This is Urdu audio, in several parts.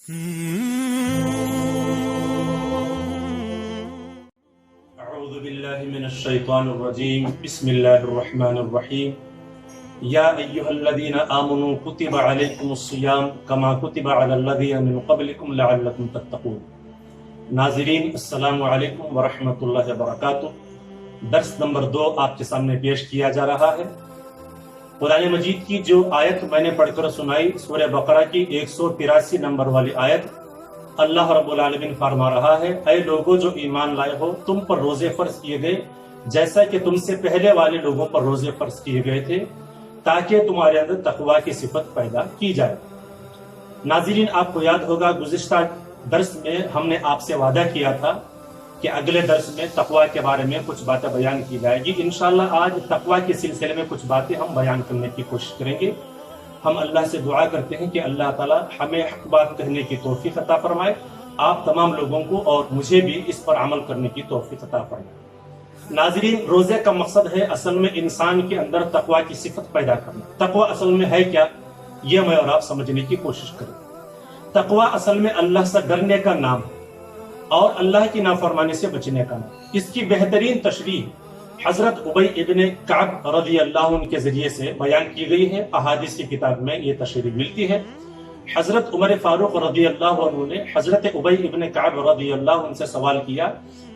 اعوذ باللہ من الشیطان الرجیم بسم اللہ الرحمن الرحیم یا ایہا الذین آمنوا کتب علیکم الصیام کما کتب علی الذین من قبلکم لعلکم تتقون۔ ناظرین السلام علیکم ورحمۃ اللہ وبرکاتہ۔ درس نمبر 2 آپ کے سامنے پیش کیا جا رہا ہے۔ قرآن مجید کی جو آیت میں نے پڑھ کر سنائی سورہ بقرہ کی 183 نمبر والی آیت، اللہ رب العالمین فرما رہا ہے، اے لوگوں جو ایمان لائے ہو، تم پر روزے فرض کیے گئے جیسا کہ تم سے پہلے والے لوگوں پر روزے فرض کیے گئے تھے تاکہ تمہارے اندر تقوی کی صفت پیدا کی جائے۔ ناظرین، آپ کو یاد ہوگا گزشتہ درس میں ہم نے آپ سے وعدہ کیا تھا کہ اگلے درس میں تقوی کے بارے میں کچھ باتیں بیان کی جائے گی۔ انشاءاللہ آج تقوی کے سلسلے میں کچھ باتیں ہم بیان کرنے کی کوشش کریں گے۔ ہم اللہ سے دعا کرتے ہیں کہ اللہ تعالی ہمیں حق بات کہنے کی توفیق عطا فرمائے، آپ تمام لوگوں کو اور مجھے بھی اس پر عمل کرنے کی توفیق عطا فرمائے۔ ناظرین، روزے کا مقصد ہے اصل میں انسان کے اندر تقوی کی صفت پیدا کرنا۔ تقوی اصل میں ہے کیا، یہ میں اور آپ سمجھنے کی کوشش کریں۔ تقوی اصل میں اللہ سے ڈرنے کا نام اور اللہ کی نافرمانی سے بچنے کا نام۔ اس کی بہترین تشریح حضرت ابی ابن کعب رضی اللہ عنہ کے ذریعے سے بیان کی گئی ہے۔ احادیث کی کتاب میں یہ تشریح ملتی ہے۔ حضرت عمر فاروق رضی اللہ عنہ نے حضرت ابی ابن کعب رضی اللہ عنہ سے سوال کیا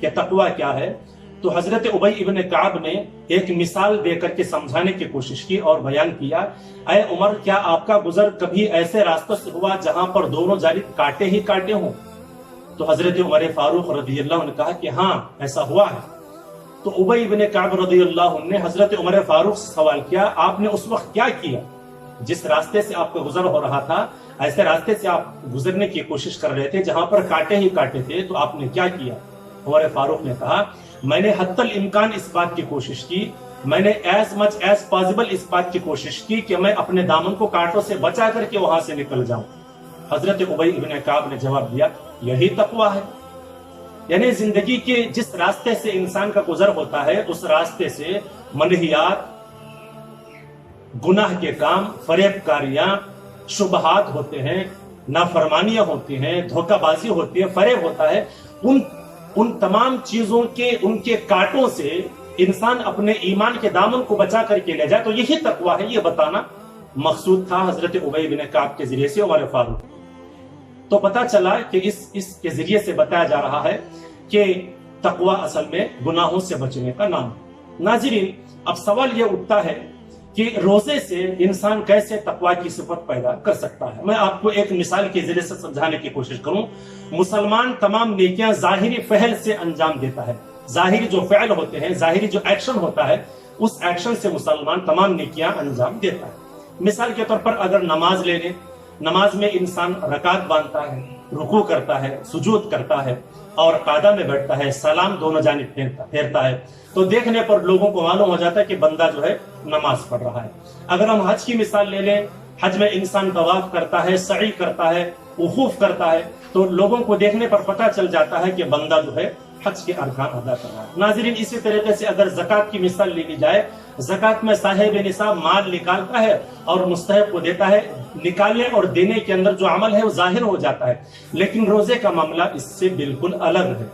کہ تقوی کیا ہے، تو حضرت ابی ابن کعب نے ایک مثال دے کر کے سمجھانے کی کوشش کی اور بیان کیا، اے عمر، کیا آپ کا گزر کبھی ایسے راستوں سے ہوا جہاں پر دونوں جانب کانٹے ہی کانٹے ہوں؟ تو حضرت عمر فاروق رضی اللہ عنہ نے کہا کہ ہاں ایسا ہوا ہے۔ تو ابی ابن کعب رضی اللہ عنہ نے حضرت عمر فاروق سے سوال کیا، آپ نے اس وقت کیا کیا؟ جس راستے سے آپ کا گزر ہو رہا تھا، ایسے راستے سے آپ گزرنے کی کوشش کر رہے تھے جہاں پر کانٹے ہی کانٹے تھے، تو آپ نے کیا کیا؟ عمر فاروق نے کہا، میں نے حتی الامکان اس بات کی کوشش کی، میں نے as much as possible اس بات کی کوشش کی کہ میں اپنے دامن کو کانٹوں سے بچا کر کے وہاں سے نکل جاؤں۔ حضرت ابی ابن کعب نے جواب دیا، یہی تقوی ہے۔ یعنی زندگی کے جس راستے سے انسان کا گزر ہوتا ہے اس راستے سے منہیات، گناہ کے کام، فریب کاریاں، شبہات ہوتے ہیں، نافرمانیاں ہوتی ہیں، دھوکہ بازی ہوتی ہے، فریب ہوتا ہے، ان تمام چیزوں کے ان کے کانٹوں سے انسان اپنے ایمان کے دامن کو بچا کر کے لے جائے، تو یہی تقوی ہے۔ یہ بتانا مقصود تھا حضرت ابی بن کعب کے ذریعے سے عمر فاروق۔ تو پتہ چلا کہ اس کے ذریعے سے بتایا جا رہا ہے کہ تقوی اصل میں گناہوں سے بچنے کا نام ہے۔ ناظرین، اب سوال یہ اٹھتا ہے کہ روزے سے انسان کیسے تقوی کی صفت پیدا کر سکتا ہے؟ میں آپ کو ایک مثال کے ذریعے سے سمجھانے کی کوشش کروں۔ مسلمان تمام نیکیاں ظاہری فعل سے انجام دیتا ہے، ظاہری جو فعل ہوتے ہیں، ظاہری جو ایکشن ہوتا ہے، اس ایکشن سے مسلمان تمام نیکیاں انجام دیتا ہے۔ مثال کے طور پر اگر نماز لے لیں، نماز میں انسان رکعت باندھتا ہے، رکوع کرتا ہے، سجود کرتا ہے اور قعدہ میں بیٹھتا ہے، سلام دونوں جانب پھیرتا ہے، تو دیکھنے پر لوگوں کو معلوم ہو جاتا ہے کہ بندہ جو ہے نماز پڑھ رہا ہے۔ اگر ہم حج کی مثال لے لیں، حج میں انسان طواف کرتا ہے، سعی کرتا ہے، وقوف کرتا ہے، تو لوگوں کو دیکھنے پر پتہ چل جاتا ہے کہ بندہ جو ہے حج کے ارکان ادا کر رہا ہے۔ ناظرین، اسی طریقے سے اگر زکوٰۃ کی مثال لی جائے، زکوٰۃ میں صاحب نصاب مال نکالتا ہے اور مستحق کو دیتا ہے، نکالنے اور دینے کے اندر جو عمل ہے وہ ظاہر ہو جاتا ہے، لیکن روزے کا معاملہ اس سے بالکل الگ ہے۔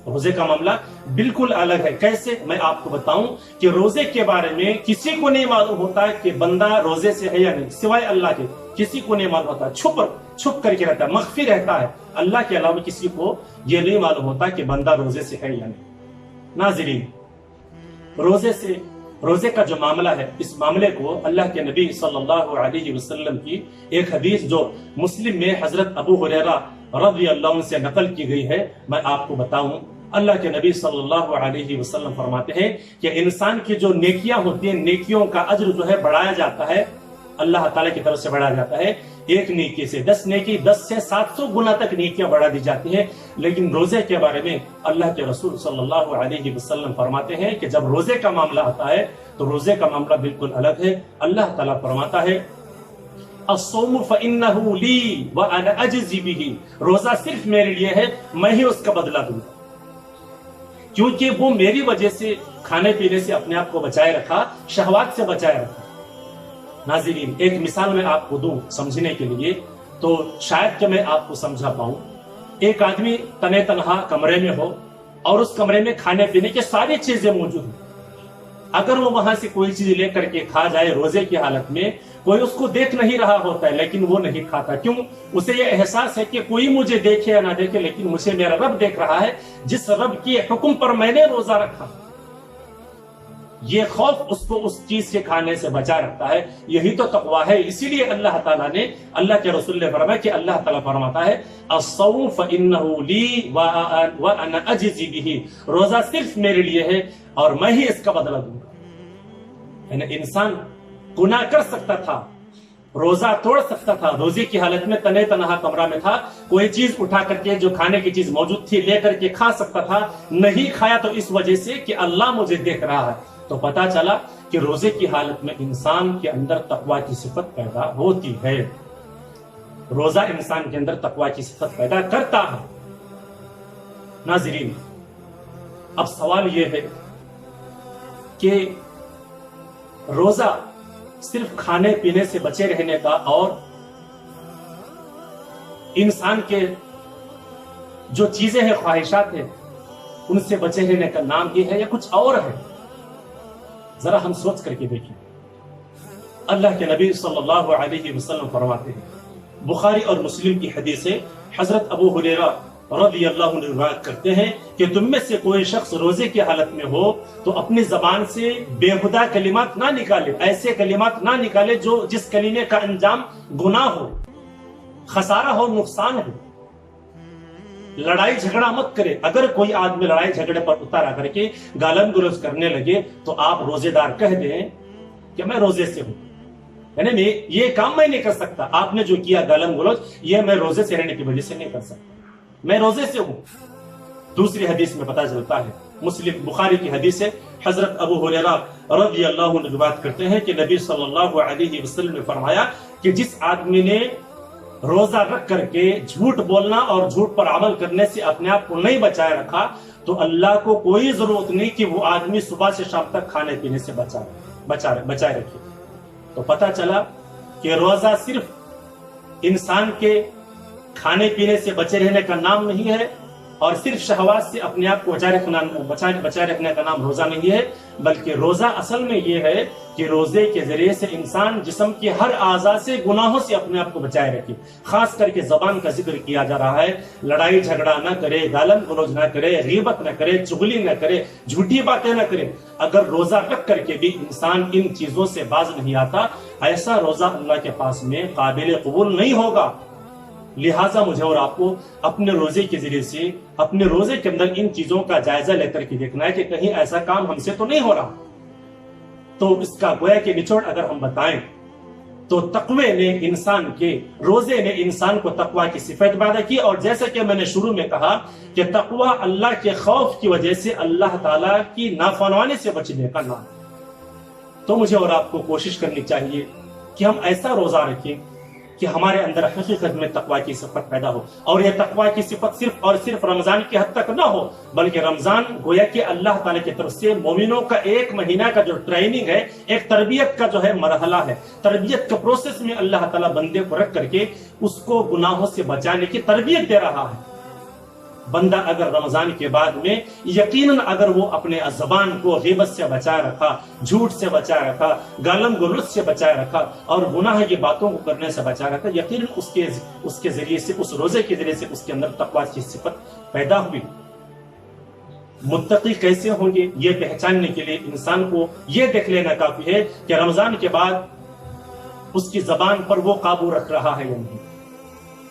روزے کا معاملہ بالکل الگ ہے۔ کیسے؟ میں آپ کو بتاؤں کہ روزے کے بارے میں کسی کو نہیں معلوم ہوتا ہے کہ بندہ روزے سے ہے یا نہیں، سوائے اللہ کے کسی کو نہیں معلوم ہوتا، چھپ کر کے رہتا ہے، مخفی رہتا ہے۔ اللہ کے علاوہ کسی کو یہ نہیں معلوم ہوتا کہ بندہ روزے سے ہے یا نہیں۔ ناظرین، روزے کا جو معاملہ ہے، اس معاملے کو اللہ کے نبی صلی اللہ علیہ وسلم کی ایک حدیث جو مسلم میں حضرت ابو ہریرہ رضی اللہ عنہ سے نقل کی گئی ہے، میں آپ کو بتاؤں۔ اللہ کے نبی صلی اللہ علیہ وسلم فرماتے ہیں کہ انسان کی جو نیکیاں ہوتی ہیں، نیکیوں کا اجر جو ہے بڑھایا جاتا ہے، اللہ تعالیٰ کی طرف سے بڑھایا جاتا ہے۔ ایک نیکی سے 10 نیکی، 10 سے 700 گنا تک نیکیاں بڑھا دی جاتی ہیں۔ لیکن روزے کے بارے میں اللہ کے رسول صلی اللہ علیہ وسلم فرماتے ہیں کہ جب روزے کا معاملہ آتا ہے تو روزے کا معاملہ بالکل الگ ہے۔ اللہ تعالیٰ فرماتا ہے، الصوم فإنه لي وأنا أجزي به، روزہ صرف میرے لیے ہے، میں ہی اس کا بدلہ دوں گا، کیونکہ وہ میری وجہ سے کھانے پینے سے اپنے آپ کو بچائے رکھا، شہوات سے بچائے رکھا۔ ناظرین، ایک مثال میں آپ کو دوں سمجھنے کے لیے۔ تو شاید کہ میں آپ کو سمجھا پاؤں. ایک آدمی تنے تنہا کمرے میں ہو اور اس کمرے میں کھانے پینے کی ساری چیزیں موجود ہیں. اگر وہ وہاں سے کوئی چیز لے کر کے کھا جائے روزے کی حالت میں، کوئی اس کو دیکھ نہیں رہا ہوتا ہے لیکن وہ نہیں کھاتا. کیوں؟ اسے یہ احساس ہے کہ کوئی مجھے دیکھے یا نہ دیکھے لیکن مجھے میرا رب دیکھ رہا ہے، جس رب کے حکم پر میں نے روزہ رکھا. یہ خوف اس کو اس چیز کے کھانے سے بچا رکھتا ہے. یہی تو تقویٰ ہے. اسی لیے اللہ تعالیٰ نے، اللہ کے رسول نے فرمایا کہ اللہ تعالیٰ فرماتا ہے الصوم فإنه لي وأنا أجزي به، روزہ صرف میرے لیے ہے اور میں ہی اس کا بدلہ دوں گا. یعنی انسان گناہ کر سکتا تھا، روزہ توڑ سکتا تھا، روزے کی حالت میں تنے تنہا کمرہ میں تھا، کوئی چیز اٹھا کر کے جو کھانے کی چیز موجود تھی لے کر کے کھا سکتا تھا، نہیں کھایا تو اس وجہ سے کہ اللہ مجھے دیکھ رہا ہے. تو پتا چلا کہ روزے کی حالت میں انسان کے اندر تقویٰ کی صفت پیدا ہوتی ہے. روزہ انسان کے اندر تقویٰ کی صفت پیدا کرتا ہے. ناظرین، اب سوال یہ ہے کہ روزہ صرف کھانے پینے سے بچے رہنے کا اور انسان کے جو چیزیں ہیں، خواہشات ہیں، ان سے بچے رہنے کا نام یہ ہے یا کچھ اور ہے؟ ذرا ہم سوچ کر کے دیکھیں. اللہ کے نبی صلی اللہ علیہ وسلم فرماتے ہیں، بخاری اور مسلم کی حدیث ہے، حضرت ابو ہریرہ رضی اللہ عنہ روایت کرتے ہیں کہ تم میں سے کوئی شخص روزے کی حالت میں ہو تو اپنی زبان سے بےہودہ کلمات نہ نکالے، ایسے کلمات نہ نکالے جس کلمے کا انجام گناہ ہو، خسارہ ہو، نقصان ہو. لڑائی جھگڑا مت کرے. اگر کوئی آدمی لڑائی جھگڑے پر اتر آ کر کے گالن گلوچ کرنے لگے تو آپ روزے دار کہہ دیں کہ میں روزے سے ہوں، یعنی یہ کام میں نہیں کر سکتا. آپ نے جو کیا گالن گلوچ، یہ میں روزے سے رہنے کی وجہ سے نہیں کر سکتا، میں روزے سے ہوں. دوسری حدیث میں پتہ چلتا ہے، مسلم بخاری کی حدیث ہے، حضرت ابو ہریرہ رضی اللہ عنہ روایت کرتے ہیں کہ نبی صلی اللہ علیہ وسلم نے فرمایا کہ جس آدمی نے روزہ رکھ کر کے جھوٹ بولنا اور جھوٹ پر عمل کرنے سے اپنے آپ کو نہیں بچائے رکھا تو اللہ کو کوئی ضرورت نہیں کہ وہ آدمی صبح سے شام تک کھانے پینے سے بچائے رکھے. تو پتہ چلا کہ روزہ صرف انسان کے کھانے پینے سے بچے رہنے کا نام نہیں ہے اور صرف شہوات سے اپنے آپ کو بچائے رکھنے کا نام روزہ نہیں ہے، بلکہ روزہ اصل میں یہ ہے کہ روزے کے ذریعے سے انسان جسم کے ہر اعضاء سے گناہوں سے اپنے آپ کو بچائے رکھے. خاص کر کے زبان کا ذکر کیا جا رہا ہے. لڑائی جھگڑا نہ کرے، گالن گلوچ نہ کرے، غیبت نہ کرے، چغلی نہ کرے، جھوٹی باتیں نہ کرے. اگر روزہ رکھ کر کے بھی انسان ان چیزوں سے باز نہیں آتا، ایسا روزہ اللہ کے پاس میں قابل قبول نہیں ہوگا. لہٰذا مجھے اور آپ کو اپنے روزے کے ذریعے سے اپنے روزے کے اندر ان چیزوں کا جائزہ لے کر کے دیکھنا ہے کہ کہیں ایسا کام ہم سے تو نہیں ہو رہا. تو اس کا گویا کہ نچوڑ اگر ہم بتائیں تو تقوی نے انسان کے روزے نے انسان کو تقوی کی صفت پیدا کی. اور جیسا کہ میں نے شروع میں کہا کہ تقوی اللہ کے خوف کی وجہ سے اللہ تعالیٰ کی نافرمانی سے بچنے کا نام. تو مجھے اور آپ کو کوشش کرنی چاہیے کہ ہم ایسا روزہ رکھیں کہ ہمارے اندر حقیقت میں تقوی کی صفت پیدا ہو. اور یہ تقوی کی صفت صرف اور صرف رمضان کی حد تک نہ ہو، بلکہ رمضان گویا کہ اللہ تعالیٰ کی طرف سے مومنوں کا ایک مہینہ کا جو ٹریننگ ہے، ایک تربیت کا جو ہے مرحلہ ہے، تربیت کا پروسیس میں اللہ تعالیٰ بندے کو رکھ کر کے اس کو گناہوں سے بچانے کی تربیت دے رہا ہے. بندہ اگر رمضان کے بعد میں یقیناً اگر وہ اپنے زبان کو غیبت سے بچائے رکھا، جھوٹ سے بچائے رکھا، گالن گلوچ سے بچائے رکھا اور گناہ کی باتوں کو کرنے سے بچائے رکھا، یقیناً اس کے ذریعے سے، اس روزے کے ذریعے سے اس کے اندر تقویٰ کی صفت پیدا ہوئی. متقی کیسے ہوں گے یہ پہچاننے کے لیے انسان کو یہ دیکھ لینا کافی ہے کہ رمضان کے بعد اس کی زبان پر وہ قابو رکھ رہا ہے یا نہیں.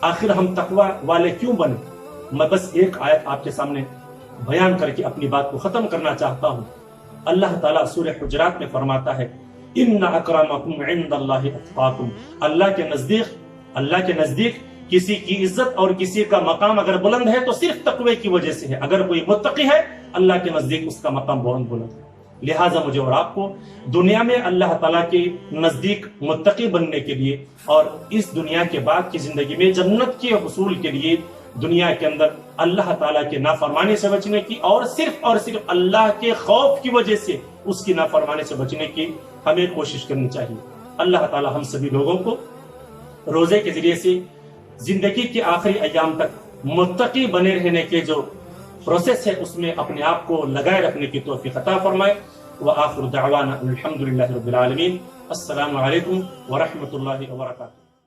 آخر ہم تقویٰ والے کیوں بنے؟ میں بس ایک آیت آپ کے سامنے بیان کر کے اپنی بات کو ختم کرنا چاہتا ہوں. اللہ تعالیٰ سورہ حجرات میں فرماتا ہے ان اکرمکم عند اللہ اتقاکم. اللہ کے نزدیک کسی کی عزت اور کسی کا مقام اگر بلند ہے تو صرف تقوی کی وجہ سے ہے. اگر کوئی متقی ہے اللہ کے نزدیک اس کا مقام بہت بلند ہے. لہٰذا مجھے اور آپ کو دنیا میں اللہ تعالیٰ کے نزدیک متقی بننے کے لیے اور اس دنیا کے بعد کی زندگی میں جنت کے حصول کے لیے دنیا کے اندر اللہ تعالیٰ کے نافرمانی سے بچنے کی اور صرف اللہ کے خوف کی وجہ سے اس کی نافرمانی سے بچنے کی ہمیں کوشش کرنی چاہیے. اللہ تعالیٰ ہم سبھی لوگوں کو روزے کے ذریعے سے زندگی کے آخری ایام تک متقی بنے رہنے کے جو پروسیس ہے اس میں اپنے آپ کو لگائے رکھنے کی توفیق عطا فرمائے. وآخر دعوانا الحمدللہ رب العالمین. السلام علیکم ورحمۃ اللہ وبرکاتہ.